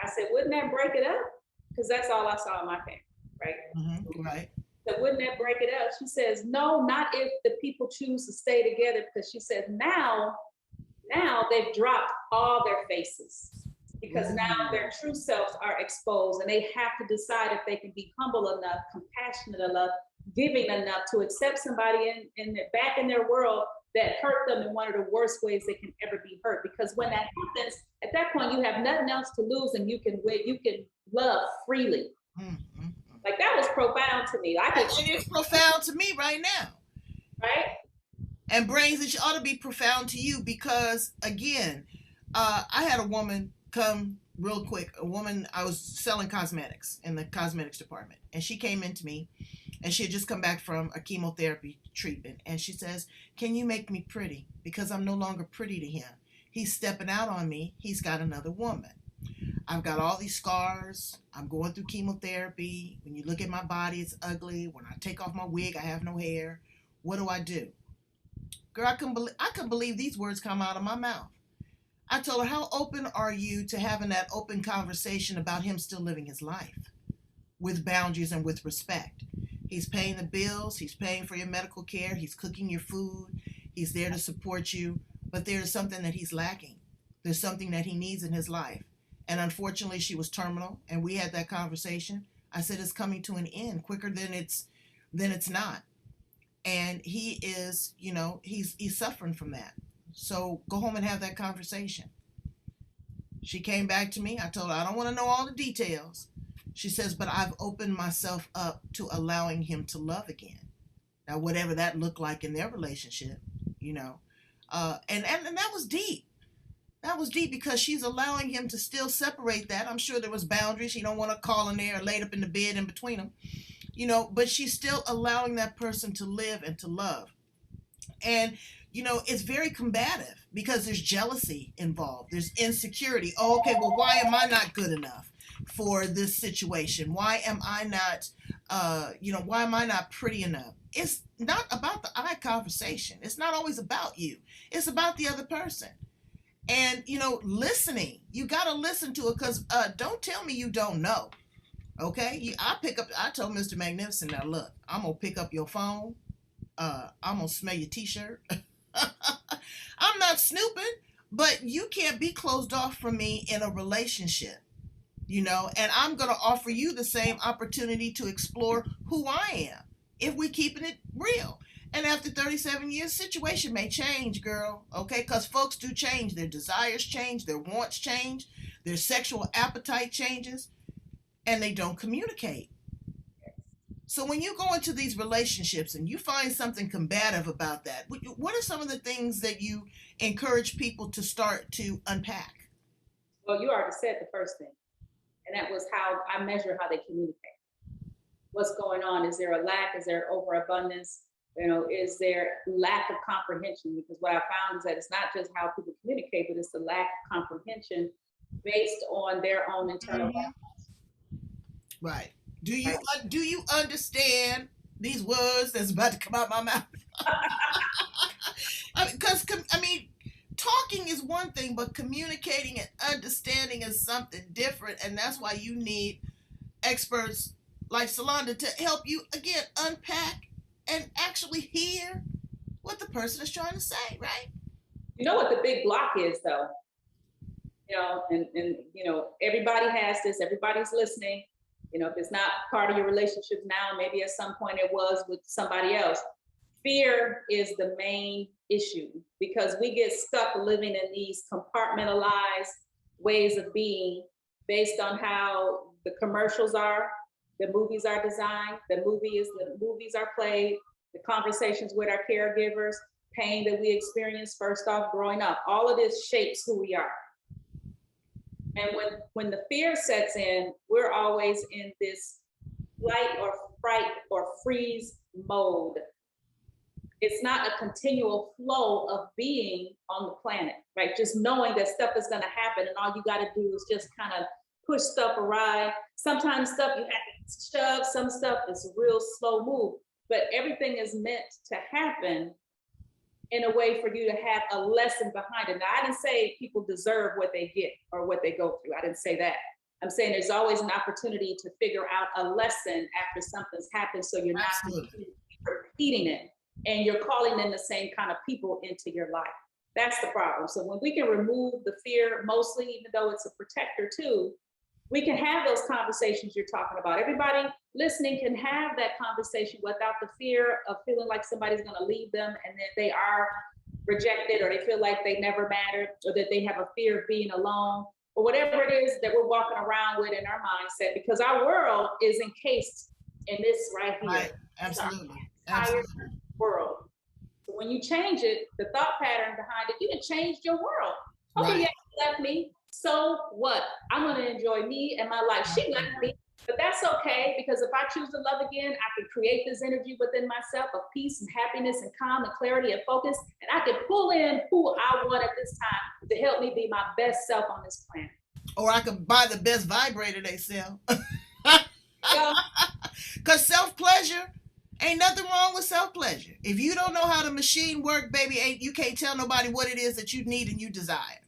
I said, wouldn't that break it up? Because that's all I saw in my family, right? Mm-hmm. Right. So wouldn't that break it up? She says, no, not if the people choose to stay together, because she says now they've dropped all their faces, because now their true selves are exposed, and they have to decide if they can be humble enough, compassionate enough, giving enough to accept somebody back in their world that hurt them in one of the worst ways they can ever be hurt. Because when that happens, at that point, you have nothing else to lose, and you can love freely. Mm-hmm. Like, that was profound to me. It is profound to me right now. Right? And Brains, it ought to be profound to you because, again, I had a woman come real quick. A woman, I was selling cosmetics in the cosmetics department. And she came into me and she had just come back from a chemotherapy treatment. And she says, "Can you make me pretty? Because I'm no longer pretty to him. He's stepping out on me. He's got another woman. I've got all these scars. I'm going through chemotherapy. When you look at my body, it's ugly. When I take off my wig, I have no hair. What do I do?" Girl, I couldn't believe these words come out of my mouth. I told her, "How open are you to having that open conversation about him still living his life with boundaries and with respect? He's paying the bills. He's paying for your medical care. He's cooking your food. He's there to support you. But there's something that he's lacking. There's something that he needs in his life." And unfortunately, she was terminal. And we had that conversation. I said, "It's coming to an end quicker than it's not." And he is, he's suffering from that. So go home and have that conversation. She came back to me. I told her, "I don't want to know all the details." She says, "But I've opened myself up to allowing him to love again." Now, whatever that looked like in their relationship, and that was deep. That was deep because she's allowing him to still separate that. I'm sure there was boundaries. She don't want to call in there or laid up in the bed in between them, but she's still allowing that person to live and to love. And, it's very combative because there's jealousy involved. There's insecurity. Oh, okay, well, why am I not good enough for this situation? Why am I not, why am I not pretty enough? It's not about the I conversation. It's not always about you. It's about the other person. And, listening, you got to listen to it because don't tell me you don't know. Okay? I told Mr. Magnificent, "Now look, I'm going to pick up your phone. I'm going to smell your t-shirt." I'm not snooping, but you can't be closed off from me in a relationship, and I'm going to offer you the same opportunity to explore who I am if we're keeping it real. And after 37 years, situation may change, girl, okay? Because folks do change. Their desires change, their wants change, their sexual appetite changes, and they don't communicate. So when you go into these relationships and you find something combative about that, what are some of the things that you encourage people to start to unpack? Well, you already said the first thing, and that was how I measure how they communicate. What's going on? Is there a lack? Is there overabundance? Is there lack of comprehension? Because what I found is that it's not just how people communicate, but it's the lack of comprehension based on their own internal values. Right. Do you understand these words that's about to come out my mouth? Because talking is one thing, but communicating and understanding is something different, and that's why you need experts like Sulonda to help you again unpack and actually hear what the person is trying to say, right? You know what the big block is, though? And everybody has this, everybody's listening. If it's not part of your relationship now, maybe at some point it was with somebody else. Fear is the main issue because we get stuck living in these compartmentalized ways of being based on how the commercials are, the movies are designed, the movies are played, the conversations with our caregivers, pain that we experience first off growing up. All of this shapes who we are. And when the fear sets in, we're always in this flight or fright or freeze mode. It's not a continual flow of being on the planet, right? Just knowing that stuff is going to happen and all you got to do is just kind of push stuff awry. Sometimes stuff you have to shove, some stuff is a real slow move, but everything is meant to happen in a way for you to have a lesson behind it. Now, I didn't say people deserve what they get or what they go through. I didn't say that. I'm saying there's always an opportunity to figure out a lesson after something's happened so you're not repeating it and you're calling in the same kind of people into your life. That's the problem. So when we can remove the fear, mostly, even though it's a protector too, we can have those conversations you're talking about. Everybody listening can have that conversation without the fear of feeling like somebody's going to leave them and then they are rejected, or they feel like they never mattered, or that they have a fear of being alone, or whatever it is that we're walking around with in our mindset, because our world is encased in this right here. Right. Absolutely. Entire Absolutely. world. So when you change it, the thought pattern behind it, you can change your world. Okay, Right. yeah, she left me. So what? I'm gonna enjoy me and my life. She left me, but that's okay, because if I choose to love again, I can create this energy within myself of peace and happiness and calm and clarity and focus, and I can pull in who I want at this time to help me be my best self on this planet. Or I could buy the best vibrator they sell. Yeah. Because self-pleasure, ain't nothing wrong with self-pleasure. If you don't know how the machine work, baby, you can't tell nobody what it is that you need and you desire.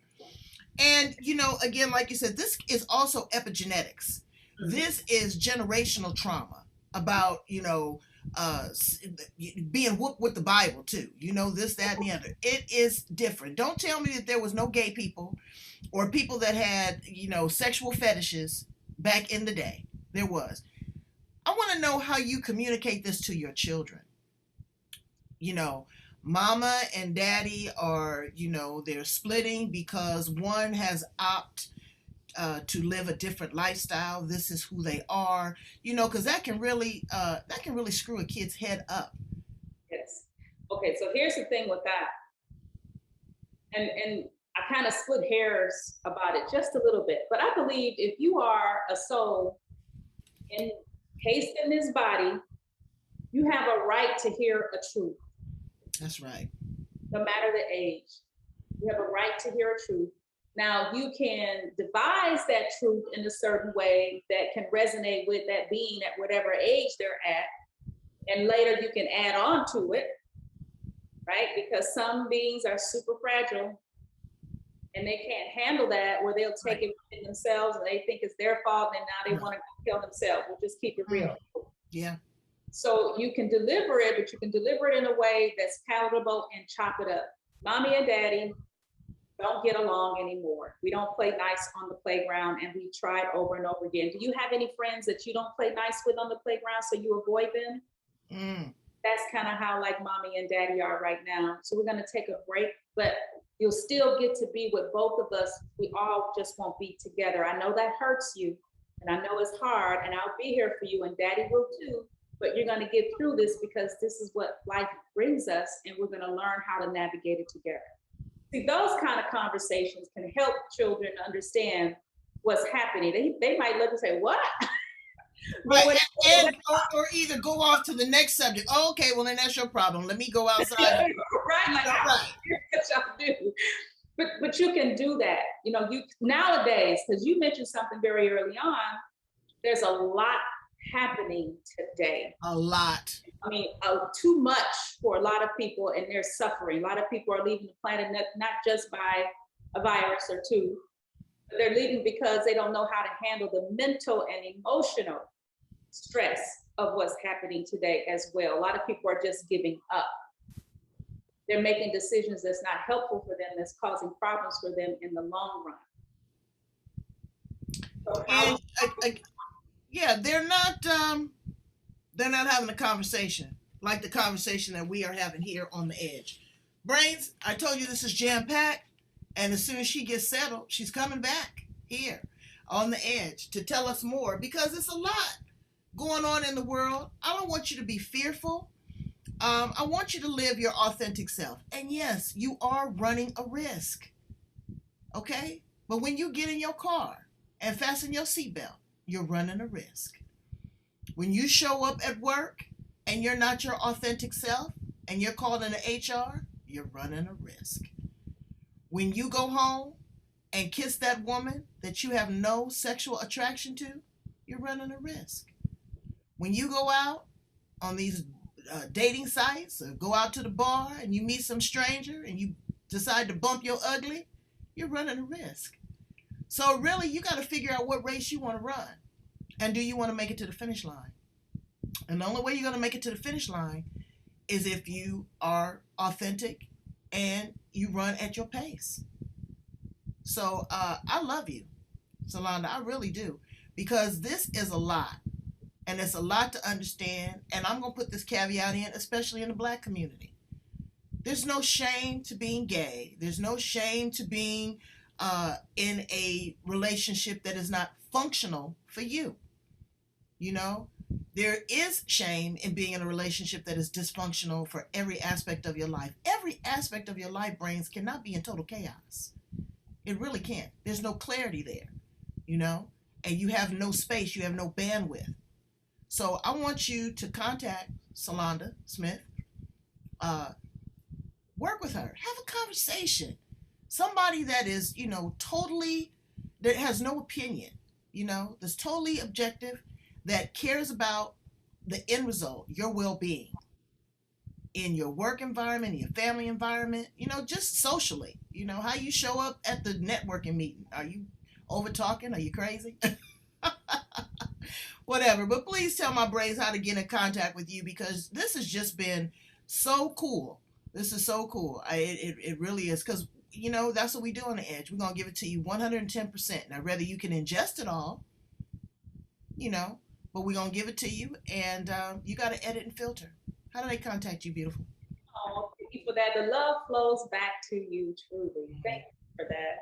And, again, like you said, this is also epigenetics. This is generational trauma about, being whooped with the Bible too. This, that, and the other. It is different. Don't tell me that there was no gay people or people that had, sexual fetishes back in the day. There was. I want to know how you communicate this to your children. Mama and daddy are, they're splitting because one has opted to live a different lifestyle. This is who they are, because that can really screw a kid's head up. Yes. Okay, so here's the thing with that. And I kind of split hairs about it just a little bit, but I believe if you are a soul encased in this body, you have a right to hear a truth. That's right. No matter the age, you have a right to hear a truth. Now, you can devise that truth in a certain way that can resonate with that being at whatever age they're at. And later you can add on to it, right? Because some beings are super fragile and they can't handle that, or they'll take it within themselves and they think it's their fault and now they want to kill themselves. We'll just keep it real. Yeah. So you can deliver it, but you can deliver it in a way that's palatable and chop it up. Mommy and daddy don't get along anymore. We don't play nice on the playground, and we tried over and over again. Do you have any friends that you don't play nice with on the playground, so you avoid them? That's kind of how like mommy and daddy are right now. So we're going to take a break, but you'll still get to be with both of us. We all just won't be together. I know that hurts you, and I know it's hard, and I'll be here for you, and daddy will too. But you're going to get through this, because this is what life brings us, and we're going to learn how to navigate it together. See, those kind of conversations can help children understand what's happening. They might look and say, what? Right, or either go off to the next subject. Oh, okay, well then that's your problem. Let me go outside. Right, like right. What y'all do. But you can do that. You nowadays, because you mentioned something very early on, there's a lot happening today. A lot. I mean, too much for a lot of people, and they're suffering. A lot of people are leaving the planet not just by a virus or two, but they're leaving because they don't know how to handle the mental and emotional stress of what's happening today as well. A lot of people are just giving up. They're making decisions that's not helpful for them, that's causing problems for them in the long run. So yeah, they're not having a conversation like the conversation that we are having here on the edge. Brains, I told you this is jam-packed, and as soon as she gets settled, she's coming back here on the edge to tell us more, because it's a lot going on in the world. I don't want you to be fearful. I want you to live your authentic self. And yes, you are running a risk. Okay? But when you get in your car and fasten your seatbelt, you're running a risk. When you show up at work and you're not your authentic self and you're called into HR, you're running a risk. When you go home and kiss that woman that you have no sexual attraction to, you're running a risk. When you go out on these dating sites or go out to the bar and you meet some stranger and you decide to bump your ugly, you're running a risk. So really, you got to figure out what race you want to run. And do you want to make it to the finish line? And the only way you're going to make it to the finish line is if you are authentic and you run at your pace. So I love you, Sulonda. I really do. Because this is a lot. And it's a lot to understand. And I'm going to put this caveat in, especially in the Black community. There's no shame to being gay. There's no shame to being in a relationship that is not functional for you. You know, there is shame in being in a relationship that is dysfunctional for every aspect of your life. Every aspect of your life, brains, cannot be in total chaos. It really can't. There's no clarity there, you know, and you have no space, you have no bandwidth. So I want you to contact Sulonda Smith, uh, work with her, have a conversation. Somebody that is, you know, totally, that has no opinion, you know, that's totally objective, that cares about the end result, your well-being in your work environment, in your family environment, you know, just socially, you know, how you show up at the networking meeting. Are you over talking? Are you crazy? Whatever. But please tell my brains how to get in contact with you, because this has just been so cool. This is so cool. It really is, because, you know, that's what we do on the edge. We're going to give it to you 110%. Now, whether you can ingest it all, you know, but we're going to give it to you, and you got to edit and filter. How do they contact you, beautiful? Oh, thank you for that. The love flows back to you truly. Thank you for that.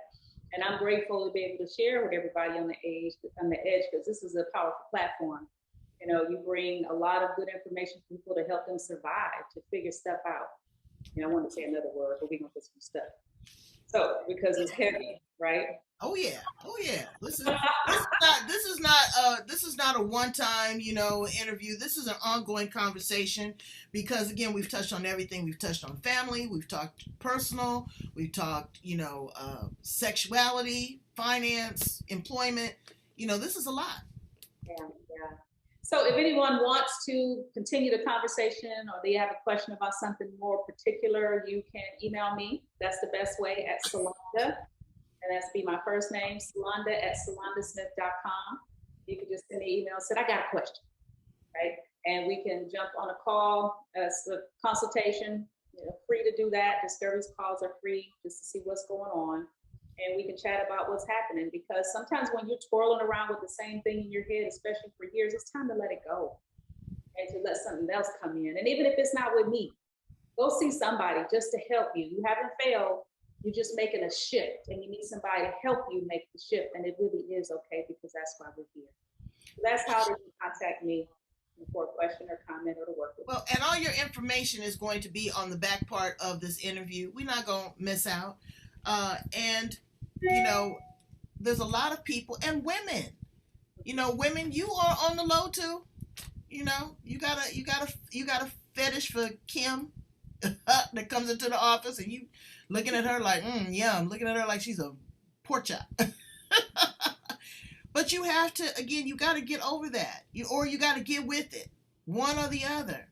And I'm grateful to be able to share with everybody on the edge, because this is a powerful platform. You know, you bring a lot of good information for people to help them survive, to figure stuff out. You know, I want to say another word, but we're gonna put some stuff. So because it's heavy, right? Oh yeah, oh yeah. This is not a one time, you know, interview. This is an ongoing conversation, because again, we've touched on everything. We've touched on family. We've talked personal. We've talked, you know, sexuality, finance, employment. You know, this is a lot. Yeah, yeah. So if anyone wants to continue the conversation, or they have a question about something more particular, you can email me. That's the best way, at Sulonda. And that's be my first name, Sulonda at sulondasmith.com. You can just send me an email and say, I got a question, right? And we can jump on a call as a consultation. You know, free to do that. Discovery's calls are free, just to see what's going on. And we can chat about what's happening, because sometimes when you're twirling around with the same thing in your head, especially for years, it's time to let it go and to let something else come in. And even if it's not with me, go see somebody just to help you. You haven't failed. You're just making a shift, and you need somebody to help you make the shift. And it really is okay, because that's why we're here. So that's how they can contact me for a question or comment, or to work with. Well, and all your information is going to be on the back part of this interview. We're not going to miss out. And, you know, there's a lot of people, and women, you know, women, you are on the low too. You know, you got a fetish for Kim that comes into the office, and you looking at her like, yum, looking at her like she's a pork chop. But you have to, again, you got to get over that, or you got to get with it, one or the other.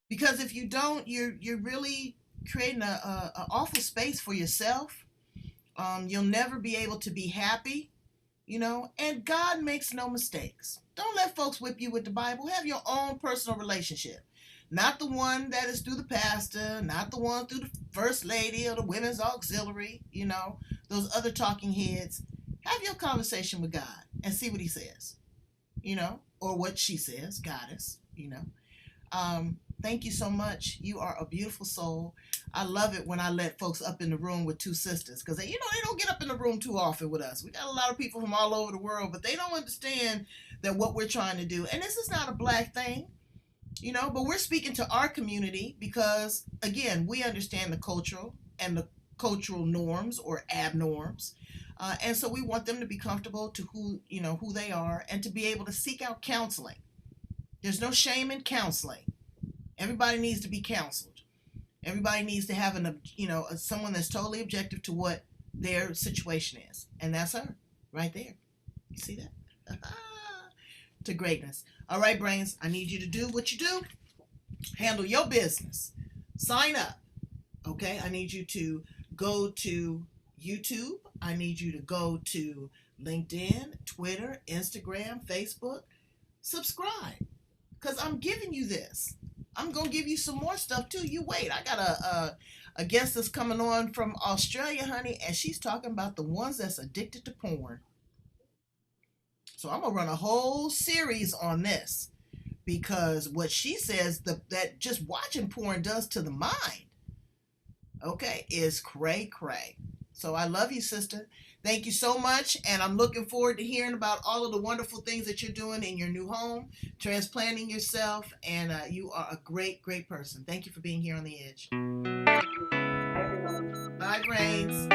Because if you don't, you're really creating a awful space for yourself. You'll never be able to be happy, you know. And God makes no mistakes. Don't let folks whip you with the Bible. Have your own personal relationship. Not the one that is through the pastor, not the one through the first lady or the women's auxiliary, you know, those other talking heads. Have your conversation with God and see what he says, you know, or what she says, goddess, you know. Thank you so much. You are a beautiful soul. I love it when I let folks up in the room with two sisters, because they don't get up in the room too often with us. We got a lot of people from all over the world, but they don't understand that what we're trying to do. And this is not a black thing. You know, but we're speaking to our community because, again, we understand the cultural norms or abnorms. And so we want them to be comfortable to who they are, and to be able to seek out counseling. There's no shame in counseling. Everybody needs to be counseled. Everybody needs to have someone that's totally objective to what their situation is. And that's her right there. You see that? To greatness. All right, brains, I need you to do what you do. Handle your business. Sign up. Okay, I need you to go to YouTube. I need you to go to LinkedIn, Twitter, Instagram, Facebook. Subscribe, because I'm giving you this. I'm going to give you some more stuff too. You wait. I got a guest that's coming on from Australia, honey, and she's talking about the ones that's addicted to porn. So I'm going to run a whole series on this, because what she says that just watching porn does to the mind. Okay, is cray cray. So I love you, sister. Thank you so much, and I'm looking forward to hearing about all of the wonderful things that you're doing in your new home, transplanting yourself, and you are a great, great person. Thank you for being here on the edge. Everyone. Bye, Brains.